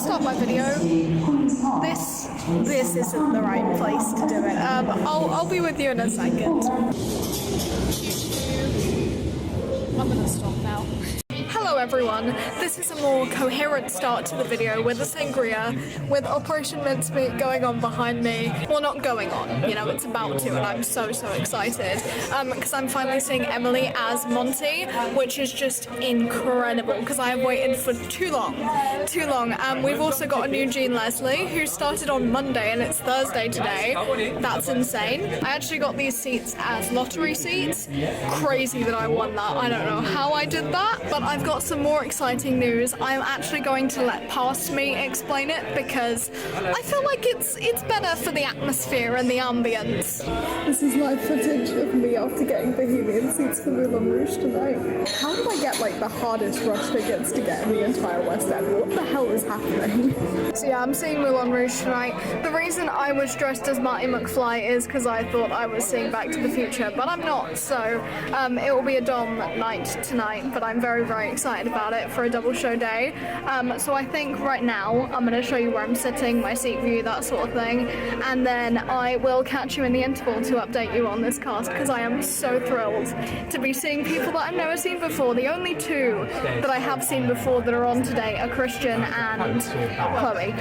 start my video. This isn't the right place to do it. I'll be with you in a second. I'm gonna stop now. Hello everyone, this is a more coherent start to the video with a sangria, with Operation Mincemeat going on behind me. Well, not going on, you know, it's about to, and I'm so excited. Because I'm finally seeing Emily as Monty, which is just incredible, because I have waited for too long. We've also got a new Jean Leslie, who started on Monday, and it's Thursday today. That's insane. I actually got these seats as lottery seats. Crazy that I won that. I don't know how I did that, but I've got some more exciting news. I'm actually going to let Past Me explain it because I feel like it's better for the atmosphere and the ambience. This is live footage of me after getting Bohemian seats for Moulin Rouge tonight. How did I get like the hardest rush tickets to get in the entire West End? What the hell is happening? So yeah, I'm seeing Moulin Rouge tonight. The reason I was dressed as Marty McFly is because I thought I was seeing Back to the Future, but I'm not, so it will be a Dom night tonight, but I'm very excited about it for a double show day. So I think right now I'm going to show you where I'm sitting, my seat view, that sort of thing, and then I will catch you in the interval to update you on this cast, because I am so thrilled to be seeing people that I've never seen before. The only two that I have seen before that are on today are Christian and Chloe.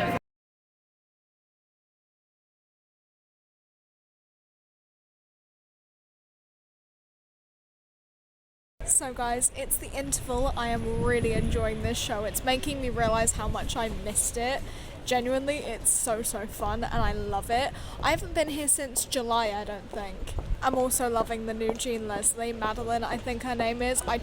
So guys, it's the interval. I am really enjoying this show. It's making me realise how much I missed it. Genuinely, it's so fun and I love it. I haven't been here since July, I don't think. I'm also loving the new Jean Leslie, Madeline I think her name is. I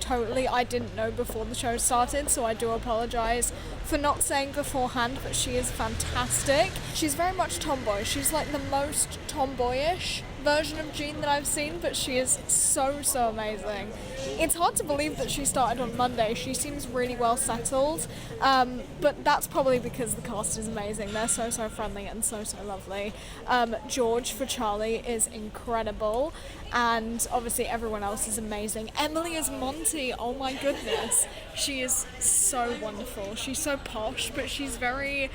didn't know before the show started, so I do apologise for not saying beforehand, but she is fantastic. She's very much tomboy. She's like the most tomboyish version of Jean that I've seen, but she is so amazing. It's hard to believe that she started on Monday. She seems really well settled, but that's probably because the cast is amazing. They're so friendly and so lovely. George for Charlie is incredible, and obviously everyone else is amazing. Emily is Monty. Oh my goodness, she is so wonderful. She's so posh, but she's very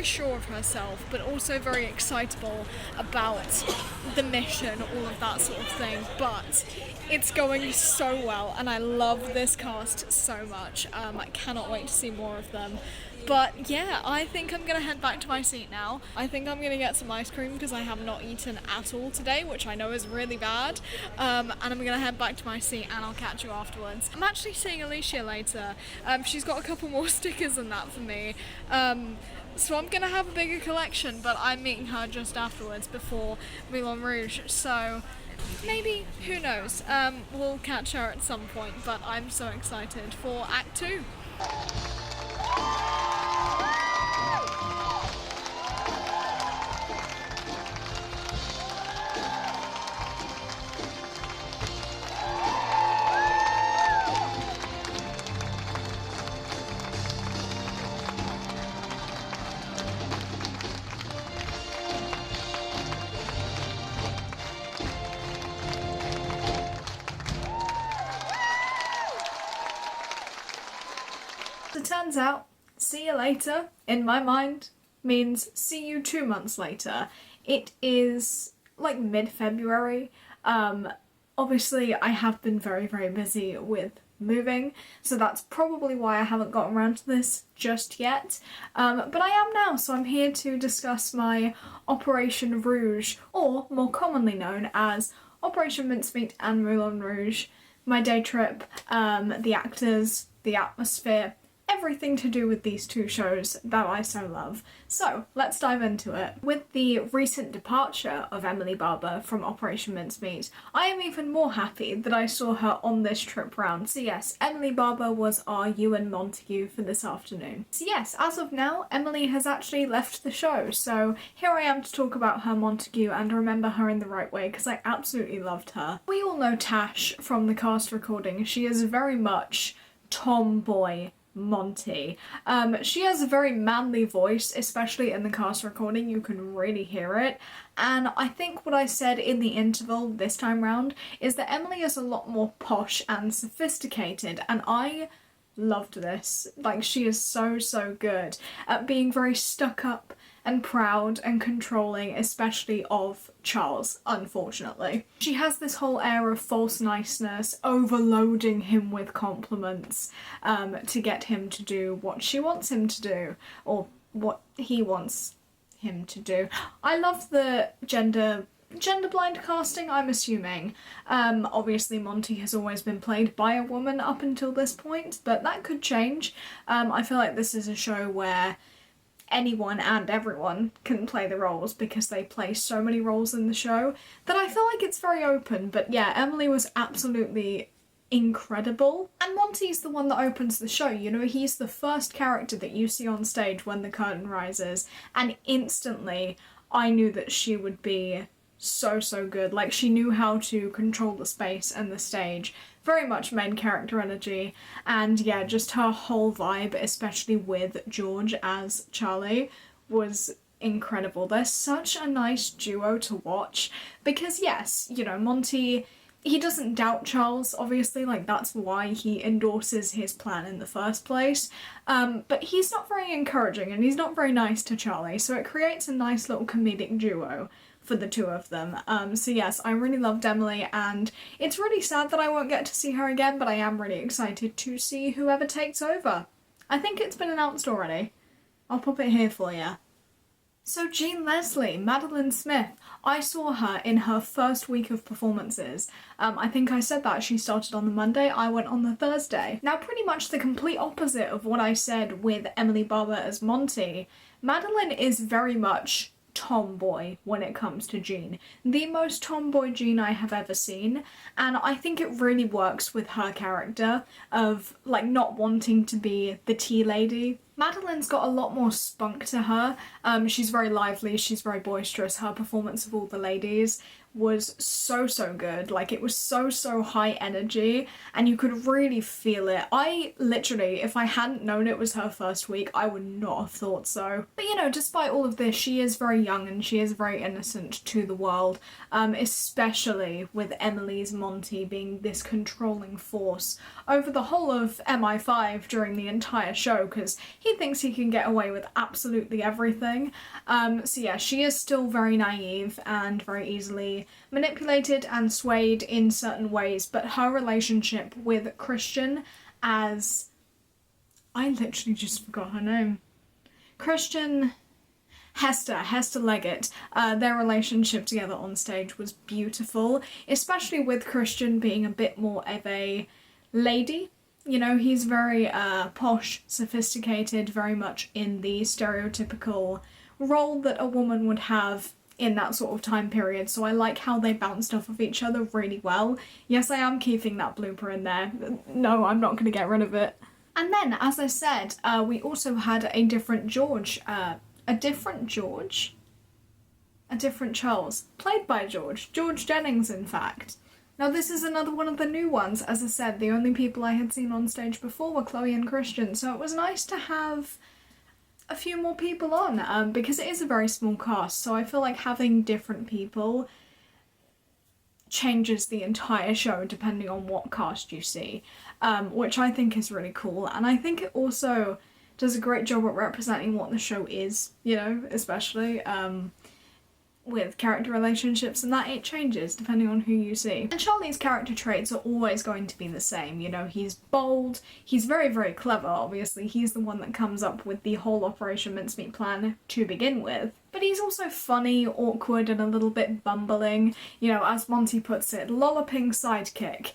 sure of herself, but also very excitable about the mission, all of that sort of thing. But it's going so well, and I love this cast so much. I cannot wait to see more of them. But yeah, I think I'm gonna head back to my seat now. I think I'm gonna get some ice cream because I have not eaten at all today, which I know is really bad. And I'm gonna head back to my seat and I'll catch you afterwards. I'm actually seeing Alicia later. She's got a couple more stickers and that for me. So I'm gonna have a bigger collection, but I'm meeting her just afterwards before Moulin Rouge. So maybe, who knows, we'll catch her at some point, but I'm so excited for Act 2. It turns out, see you later, in my mind, means see you 2 months later. It is like mid-February. Obviously I have been very busy with moving, so that's probably why I haven't gotten around to this just yet. But I am now, so I'm here to discuss my Operation Rouge, or more commonly known as Operation Mincemeat and Moulin Rouge, my day trip, the actors, the atmosphere, everything to do with these two shows that I so love. So let's dive into it. With the recent departure of Emily Barber from Operation Mincemeat, I am even more happy that I saw her on this trip round. So yes, Emily Barber was our Ewan Montague for this afternoon. So yes, as of now, Emily has actually left the show, so here I am to talk about her Montague and remember her in the right way, because I absolutely loved her. We all know Tash from the cast recording. She is very much tomboy Monty. She has a very manly voice, especially in the cast recording. You can really hear it, and I think what I said in the interval this time round is that Emily is a lot more posh and sophisticated, and I loved this. Like, she is so, so good at being very stuck up and proud and controlling, especially of Charles, unfortunately. She has this whole air of false niceness, overloading him with compliments to get him to do what she wants him to do, or what he wants him to do. I love the gender blind casting, I'm assuming. Obviously Monty has always been played by a woman up until this point, but that could change. I feel like this is a show where anyone and everyone can play the roles because they play so many roles in the show that I feel like it's very open. But yeah, Emily was absolutely incredible. And Monty's the one that opens the show, you know, he's the first character that you see on stage when the curtain rises, and instantly I knew that she would be so, so good. Like, she knew how to control the space and the stage, very much main character energy, and yeah, just her whole vibe, especially with George as Charlie, was incredible. They're such a nice duo to watch because yes, you know, Monty, he doesn't doubt Charles, obviously, like that's why he endorses his plan in the first place, but he's not very encouraging and he's not very nice to Charlie, so it creates a nice little comedic duo for the two of them. So yes, I really loved Emily, and it's really sad that I won't get to see her again, but I am really excited to see whoever takes over. I think it's been announced already. I'll pop it here for you. So Jean Leslie, Madeline Smith, I saw her in her first week of performances. I think I said that she started on the Monday, I went on the Thursday. Now pretty much the complete opposite of what I said with Emily Barber as Monty, Madeline is very much tomboy when it comes to Jean. The most tomboy Jean I have ever seen, and I think it really works with her character of like not wanting to be the tea lady. Madeline's got a lot more spunk to her. She's very lively, she's very boisterous. Her performance of All the Ladies was so, so good. Like, it was so, so high energy and you could really feel it. I literally, if I hadn't known it was her first week, I would not have thought so. But you know, despite all of this, she is very young and she is very innocent to the world, especially with Emily's Monty being this controlling force over the whole of MI5 during the entire show, because he thinks he can get away with absolutely everything. So yeah, she is still very naive and very easily manipulated and swayed in certain ways, but her relationship with Christian as... I literally just forgot her name. Hester Leggett, their relationship together on stage was beautiful, especially with Christian being a bit more of a lady. You know, he's very posh, sophisticated, very much in the stereotypical role that a woman would have in that sort of time period, so I like how they bounced off of each other really well. Yes, I am keeping that blooper in there. No, I'm not going to get rid of it. And then, as I said, we also had a different George. A different Charles. Played by George Jennings, in fact. Now this is another one of the new ones. As I said, the only people I had seen on stage before were Chloe and Christian, so it was nice to have a few more people on, because it is a very small cast, so I feel like having different people changes the entire show depending on what cast you see, which I think is really cool, and I think it also does a great job at representing what the show is, you know, especially with character relationships and that it changes depending on who you see. And Charlie's character traits are always going to be the same, you know, he's bold, he's very, very clever, obviously, he's the one that comes up with the whole Operation Mincemeat plan to begin with. But he's also funny, awkward, and a little bit bumbling, you know, as Monty puts it, lolloping sidekick,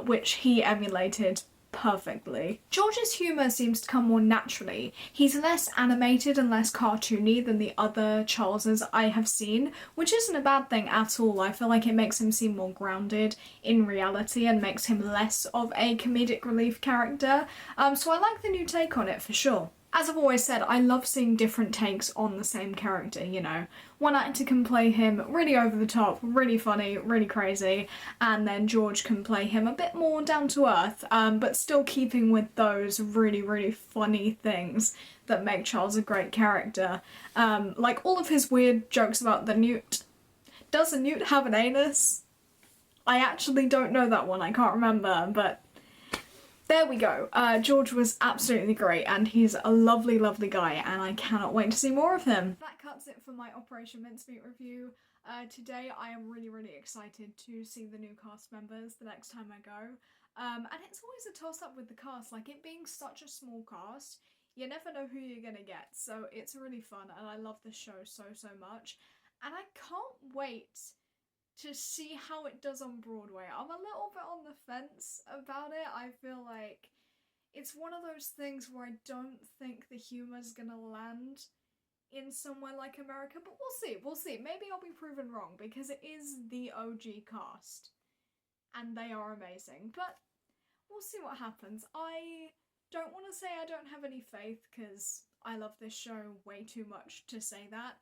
which he emulated perfectly. George's humour seems to come more naturally. He's less animated and less cartoony than the other Charleses I have seen, which isn't a bad thing at all. I feel like it makes him seem more grounded in reality and makes him less of a comedic relief character, so I like the new take on it for sure. As I've always said, I love seeing different takes on the same character, you know. One actor can play him really over the top, really funny, really crazy, and then George can play him a bit more down to earth, but still keeping with those really, really funny things that make Charles a great character. Like all of his weird jokes about the newt. Does a newt have an anus? I actually don't know that one, I can't remember, but There we go. George was absolutely great, and he's a lovely, lovely guy, and I cannot wait to see more of him. That cuts it for my Operation Mincemeat review. Today I am really, really excited to see the new cast members the next time I go. And it's always a toss-up with the cast, like it being such a small cast, you never know who you're gonna get, so it's really fun, and I love this show so, so much. And I can't wait to see how it does on Broadway. I'm a little bit on the fence about it. I feel like it's one of those things where I don't think the humour's gonna land in somewhere like America, but we'll see. Maybe I'll be proven wrong, because it is the OG cast, and they are amazing, but we'll see what happens. I don't want to say I don't have any faith, because I love this show way too much to say that.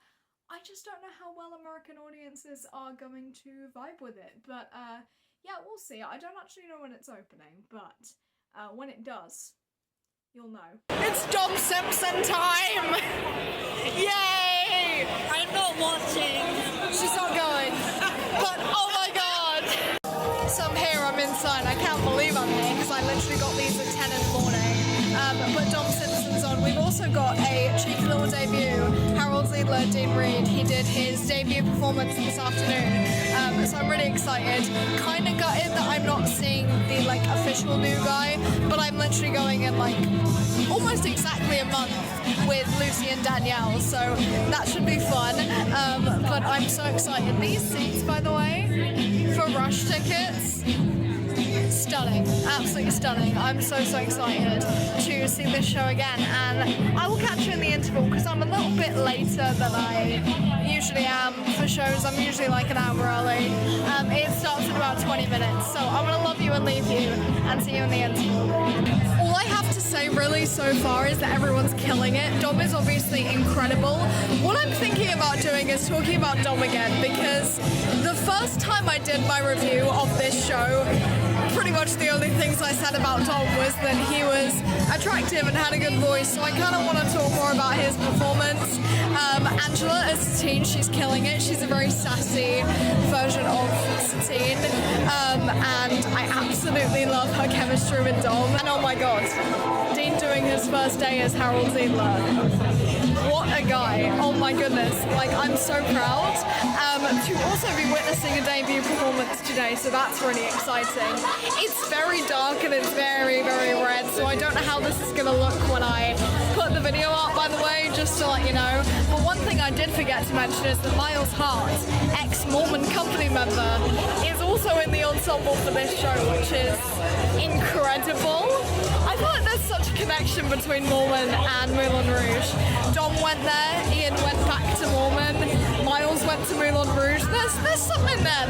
I just don't know how well American audiences are going to vibe with it, but yeah, we'll see. I don't actually know when it's opening, but when it does, you'll know. It's Dom Simpson time! Yay! I'm not watching. She's not going, but oh my god! So I'm here, I'm inside. I can't believe I'm here, because I literally got these at 10 in the morning. But Dom Simpson's on. We've also got a cheeky little debut. Harold Ziedler, Dean Reed, he did his debut performance this afternoon. So I'm really excited. Kind of gutted that I'm not seeing the like official new guy, but I'm literally going in like almost exactly a month with Lucy and Danielle, so that should be fun. But I'm so excited. These seats, by the way, for Rush tickets, stunning, absolutely stunning. I'm so excited to see this show again, and I will catch you in the interval because I'm a little bit later than I usually am for shows. I'm usually like an hour early. It starts in about 20 minutes, so I'm gonna love you and leave you and see you in the interval. All I have to say really so far is that everyone's killing it. Dom is obviously incredible. What I'm thinking about doing is talking about Dom again, because the first time I did my review of this show, pretty much the only things I said about Dom was that he was attractive and had a good voice, so I kind of want to talk more about his performance. Angela as Satine, she's killing it. She's a very sassy version of Satine, and I absolutely love her chemistry with Dom. And oh my god, Dean doing his first day as Harold Ziedler. What a guy. Oh my goodness. Like, I'm so proud to also be witnessing a debut performance today, so that's really exciting. It's very dark and it's very red, so I don't know how this is going to look when I put the video up, by the way, just to let you know. But one thing I did forget to mention is that Miles Hart, ex-Mormon company member, is also in the ensemble for this show, which is incredible. I feel like there's such a connection between Mormon and Moulin Rouge. Dom went there, Ian went back to Mormon, Miles went to Moulin Rouge. There's something there,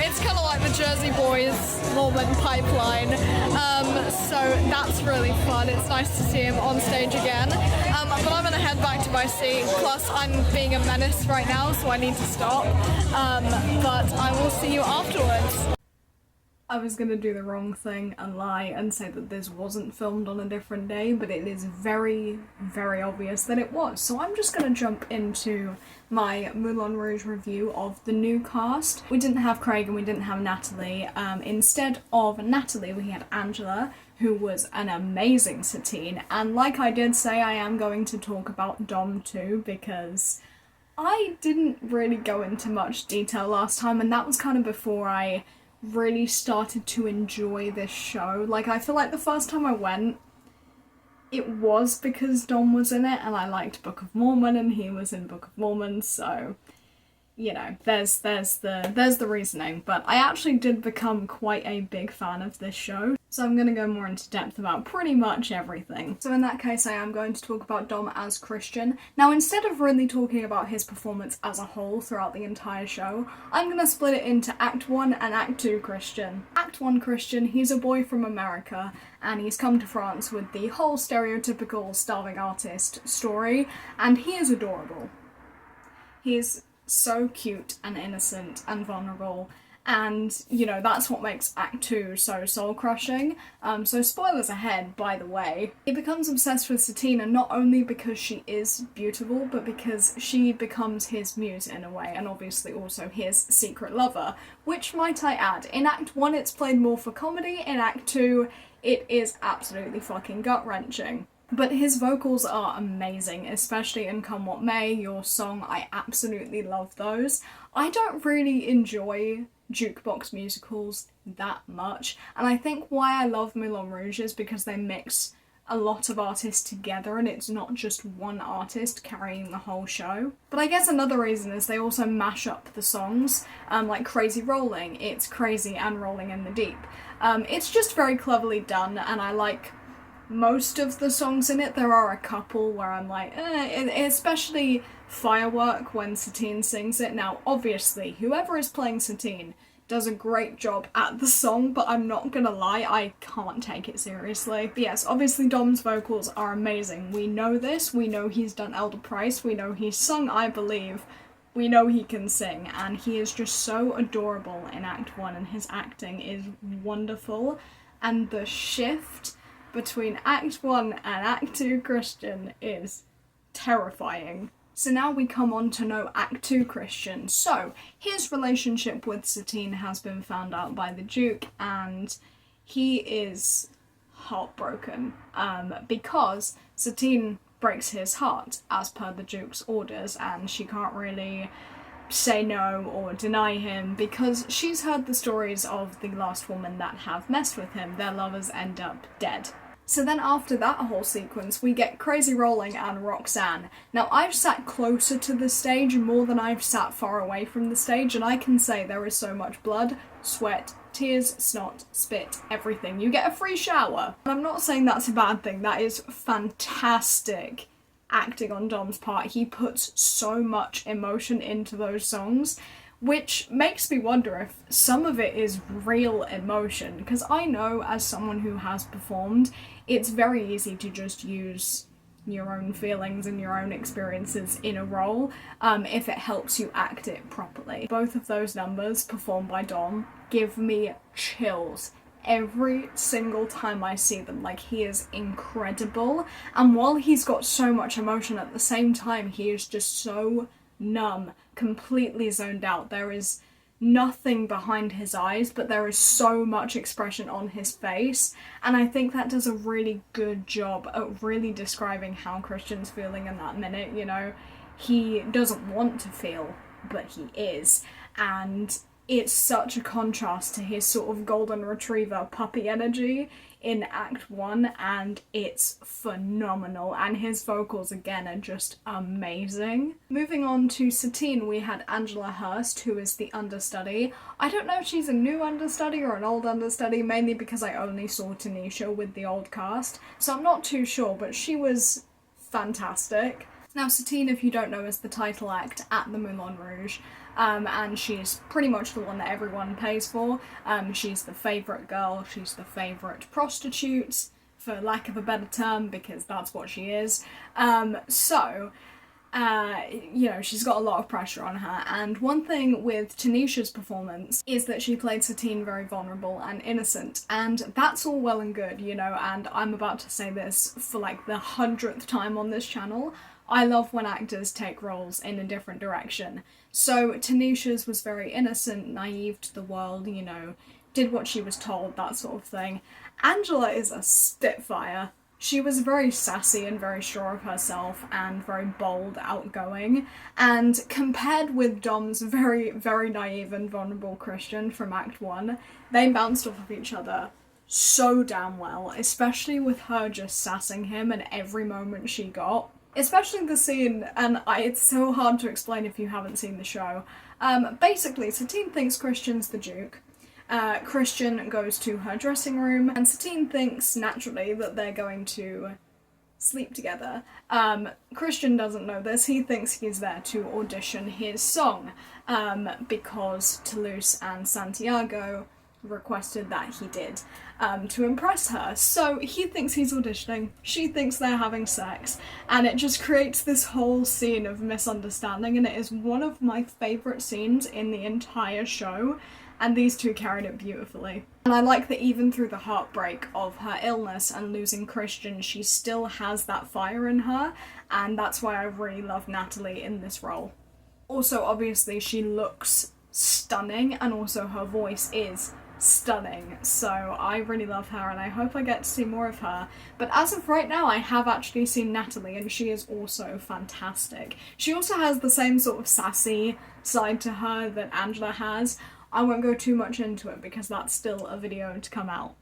it's kind of like the Jersey Boys Mormon pipeline. So that's really fun. It's nice to see him on stage again. But I'm gonna head back to my seat, plus I'm being a menace right now, so I need to stop. But I will see you afterwards. I was gonna do the wrong thing and lie and say that this wasn't filmed on a different day, but it is very obvious that it was. So I'm just gonna jump into my Moulin Rouge review of the new cast. We didn't have Craig and we didn't have Natalie. Instead of Natalie, we had Angela, who was an amazing Satine. And like I did say, I am going to talk about Dom too, because I didn't really go into much detail last time, and that was kind of before I really started to enjoy this show. Like, I feel like the first time I went, it was because Dom was in it and I liked Book of Mormon and he was in Book of Mormon, so you know, there's the reasoning. But I actually did become quite a big fan of this show, so I'm gonna go more into depth about pretty much everything. So in that case, I am going to talk about Dom as Christian. Now, instead of really talking about his performance as a whole throughout the entire show, I'm gonna split it into Act 1 and Act 2 Christian. Act 1 Christian, he's a boy from America, and he's come to France with the whole stereotypical starving artist story, and he is adorable. He's so cute and innocent and vulnerable, And, you know, that's what makes Act 2 so soul-crushing. So spoilers ahead, by the way. He becomes obsessed with Satina not only because she is beautiful, but because she becomes his muse in a way, and obviously also his secret lover. Which, might I add, in Act 1 it's played more for comedy, in Act 2 it is absolutely fucking gut-wrenching. But his vocals are amazing, especially in Come What May, Your Song. I absolutely love those. I don't really enjoy jukebox musicals that much, and I think why I love Moulin Rouge is because they mix a lot of artists together and it's not just one artist carrying the whole show. But I guess another reason is they also mash up the songs, like Crazy Rolling, it's crazy and rolling in the deep. It's just very cleverly done, and I like most of the songs in it. There are a couple where I'm like, especially Firework when Satine sings it. Now, obviously, whoever is playing Satine does a great job at the song, but I'm not gonna lie, I can't take it seriously. But yes, obviously Dom's vocals are amazing. We know this, we know he's done Elder Price, we know he's sung I Believe, we know he can sing, and he is just so adorable in Act 1, and his acting is wonderful, and the shift between Act 1 and Act 2 Christian is terrifying. So now we come on to know Act 2 Christian. So, his relationship with Satine has been found out by the Duke, and he is heartbroken, because Satine breaks his heart, as per the Duke's orders, and she can't really say no or deny him, because she's heard the stories of the last woman that have messed with him. Their lovers end up dead. So then after that whole sequence, we get Crazy Rolling and Roxanne. Now, I've sat closer to the stage more than I've sat far away from the stage, and I can say there is so much blood, sweat, tears, snot, spit, everything. You get a free shower. And I'm not saying that's a bad thing, that is fantastic acting on Dom's part. He puts so much emotion into those songs, which makes me wonder if some of it is real emotion, because I know, as someone who has performed, it's very easy to just use your own feelings and your own experiences in a role, if it helps you act it properly. Both of those numbers, performed by Dom, give me chills every single time I see them. Like, he is incredible, and while he's got so much emotion, at the same time he is just so numb, completely zoned out. There is nothing behind his eyes, but there is so much expression on his face, and I think that does a really good job at really describing how Christian's feeling in that minute. You know, he doesn't want to feel, but he is, and it's such a contrast to his sort of golden retriever puppy energy in Act 1, and it's phenomenal, and his vocals again are just amazing. Moving on to Satine, we had Angela Hurst, who is the understudy. I don't know if she's a new understudy or an old understudy, mainly because I only saw Tanisha with the old cast, so I'm not too sure, but she was fantastic. Now, Satine, if you don't know, is the title act at the Moulin Rouge, and she's pretty much the one that everyone pays for. She's the favourite girl, she's the favourite prostitute, for lack of a better term, because that's what she is. You know, she's got a lot of pressure on her, and one thing with Tanisha's performance is that she played Satine very vulnerable and innocent, and that's all well and good, you know, and I'm about to say this for like the 100th time on this channel. I love when actors take roles in a different direction. So Tanisha's was very innocent, naive to the world, you know, did what she was told, that sort of thing. Angela is a spitfire. She was very sassy and very sure of herself and very bold, outgoing, and compared with Dom's very, very naive and vulnerable Christian from Act 1, they bounced off of each other so damn well, especially with her just sassing him in every moment she got. Especially the scene, and it's so hard to explain if you haven't seen the show. Basically, Satine thinks Christian's the Duke. Christian goes to her dressing room, and Satine thinks, naturally, that they're going to sleep together. Christian doesn't know this. He thinks he's there to audition his song, because Toulouse and Santiago requested that he did, to impress her. So he thinks he's auditioning, she thinks they're having sex, and it just creates this whole scene of misunderstanding, and it is one of my favourite scenes in the entire show, and these two carried it beautifully. And I like that even through the heartbreak of her illness and losing Christian, she still has that fire in her, and that's why I really love Natalie in this role. Also, obviously, she looks stunning, and also her voice is stunning, so I really love her and I hope I get to see more of her. But as of right now, I have actually seen Natalie and she is also fantastic. She also has the same sort of sassy side to her that Angela has. I won't go too much into it because that's still a video to come out.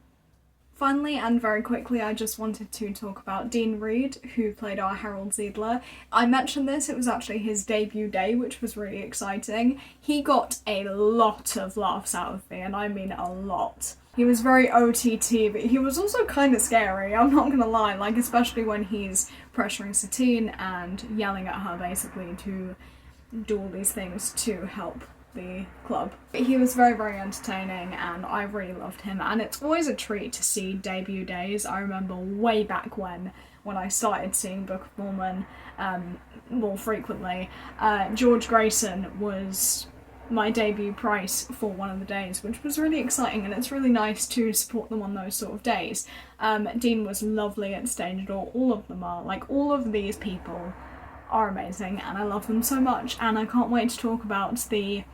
Finally, and very quickly, I just wanted to talk about Dean Reed, who played our Harold Ziedler. I mentioned this, it was actually his debut day, which was really exciting. He got a lot of laughs out of me, and I mean a lot. He was very OTT, but he was also kind of scary, I'm not gonna lie, like especially when he's pressuring Satine and yelling at her basically to do all these things to help the club. He was very, very entertaining and I really loved him, and it's always a treat to see debut days. I remember way back when I started seeing Book of Mormon more frequently, George Grayson was my debut price for one of the days, which was really exciting, and it's really nice to support them on those sort of days. Dean was lovely at stage door, all of them are, like all of these people are amazing and I love them so much, and I can't wait to talk about the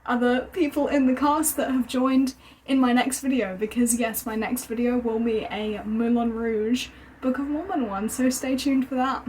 other people in the cast that have joined in my next video, because yes, my next video will be a Moulin Rouge Book of Mormon one, so stay tuned for that.